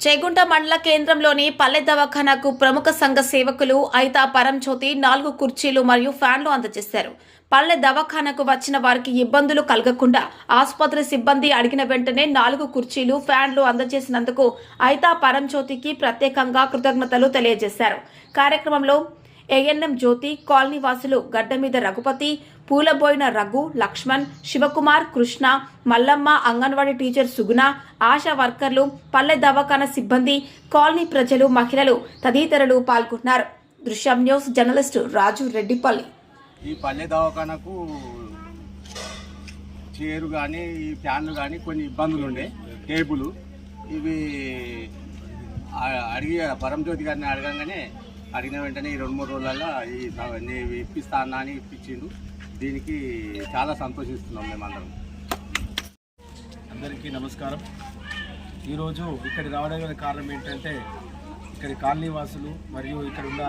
చేగుంట మండల కేంద్రంలోని పల్లె దవాఖానాకు ప్రముఖ సంఘ సేవకులు ఐతా పరంజ్యోతి 4 కుర్చీలు మరియు ఫ్యాన్లు అందజేశారు. పల్లె దవాఖానాకు వచ్చిన వారికి ఇబ్బందులు కలగకుండా ఆసుపత్రి సిబ్బంది అడిగిన వెంటనే 4 కుర్చీలు ఫ్యాన్లు అందజేసినందుకు ఐతా పరంజ్యోతికి ప్రత్యేకంగా కృతజ్ఞతలు తెలియజేశారు. కార్యక్రమంలో ఏఎన్ఎం జ్యోతి, కాలనీ వాసులు గడ్డమీద రఘుపతి, పూలబోయిన రఘు, లక్ష్మణ్, శివకుమార్, కృష్ణ, మల్లమ్మ, అంగన్వాడీ టీచర్ సుగుణ, ఆశా వర్కర్లు, పల్లె దవాఖానా సిబ్బంది, కాలనీ ప్రజలు, మహిళలు తదితరులు పాల్గొన్నారు. దృశ్యం న్యూస్ జర్నలిస్టు రాజు రెడ్డిపల్లి. ఈ పల్లె దవాఖానాకు చైరు కానీ ఈ ఫ్యాన్లు కానీ కొన్ని ఇబ్బందులు ఉండే, టేబుల్ ఇవి అడిగి పరంజ్యోతి గారిని అడగంగానే అడిగిన వెంటనే ఈ 2-3 రోజులలో నేను ఇప్పిస్తా అన్నా అని ఇప్పించిండు. దీనికి చాలా సంతోషిస్తున్నాం మేమందరం. అందరికీ నమస్కారం. ఈరోజు ఇక్కడికి రావడం గల కారణం ఏంటంటే ఇక్కడి కాలనీ వాసులు మరియు ఇక్కడ ఉన్న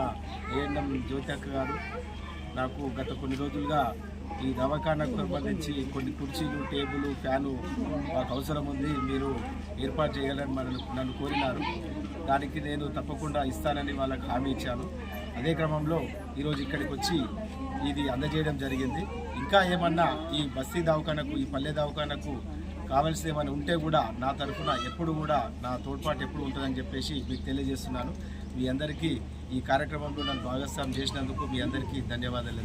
ఏఎన్ఎం జ్యోతి అక్క గారు నాకు గత కొన్ని రోజులుగా ఈ దవాఖానాకు సంబంధించి కొన్ని కుర్చీలు, టేబుల్, ఫ్యాను మాకు అవసరం ఉంది, మీరు ఏర్పాటు చేయాలని నన్ను కోరినారు. దానికి నేను తప్పకుండా ఇస్తానని వాళ్ళకి హామీ ఇచ్చాను. అదే క్రమంలో ఈరోజు ఇక్కడికి వచ్చి ఇది అందజేయడం జరిగింది. ఇంకా ఏమన్నా ఈ బస్తీ దవాఖానాకు, ఈ పల్లె దవాఖానాకు కావాల్సిన ఏమైనా ఉంటే కూడా నా తరఫున ఎప్పుడు కూడా నా తోడ్పాటు ఎప్పుడు ఉంటుందని చెప్పేసి మీకు తెలియజేస్తున్నాను. మీ అందరికీ ఈ కార్యక్రమంలో నన్ను భాగస్వామ్యం చేసినందుకు మీ అందరికీ ధన్యవాదాలు.